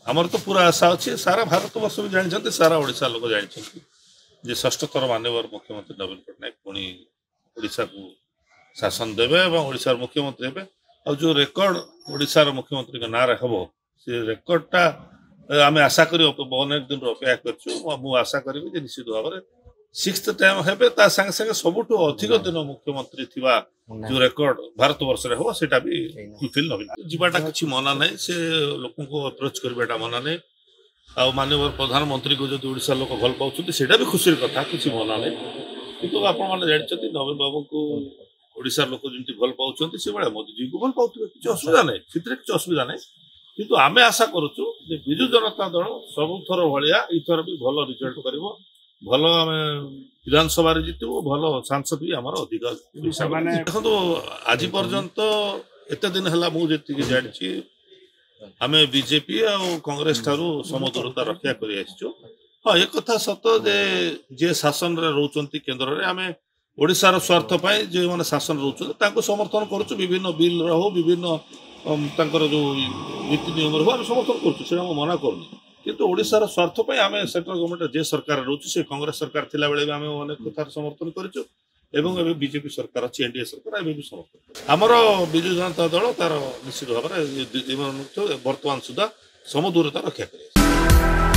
आमर तो पूरा आशा अच्छी सारा भारत वर्ष भी जानते सारा ओडिशा लोक जानते जे षष्ठ थर मानवर मुख्यमंत्री नवीन पट्टनायक पुणी ओडिशा को शासन देवे और ओडिशार मुख्यमंत्री हे और जो रेकर्ड ओडिशार मुख्यमंत्री के नाँ हम से रेकर्डटा आम आशा कर अनेक दिन अपेक्षा कर आशा करी निश्चित भाव में 6th टाइम हे संगे संगे सबुठ अधिक दिन मुख्यमंत्री थिबा जो रेकर्ड भारत वर्ष रे हो सेटा भी फुलफिल नवीन जीवाटा किछि मना नहीं से लोक को अप्रोच करबाटा मना नहीं आ माननीय प्रधानमंत्री को जो ओडिशा लोक भल पाउछथि सेटा भी खुशी कथा किछि मना नहीं किंतु आपण माने जानछथि नवीन बाबू को ओडिशा लोक जेंति भल पाउछथि से बळे मोदी जी को भल पाउथबे किछि असुविधा नहीं सितरे किछि असुविधा नहीं किंतु आमे आशा करूछु जे बिजु जनता दल सब थर भलिया इथर भी भल रिजल्ट करिवो भल आम विधानसभा जितबू भल सांसद भी आम अधिक देखो आज पर्यंत एत दिन है मुझे जानी आम बीजेपी और कांग्रेस ठारू समदूरता रक्षा कर हाँ एक कथा सत जे शासन रोचंती केंद्र में आम ओडिशार स्वार्थ पाई जो मैंने शासन रोचते समर्थन करुँ विभिन्न बिल हो विभिन्न जो नीति नियम रो समर्थन करुँ मना करूँ किंतु ओडिशार स्वार्थ पाई आम सेंट्रल गवर्नमेंट जे सरकार रोचे से कांग्रेस सरकार थिला बेले आम अनेक कथार समर्थन करूँ एवं एवं बीजेपी सरकार अच्छी एनडीए सरकार एवं भी समर्थन आमर विजु जनता दल तार निश्चित भाव में वर्तमान सुधा समदूरता रक्षा कर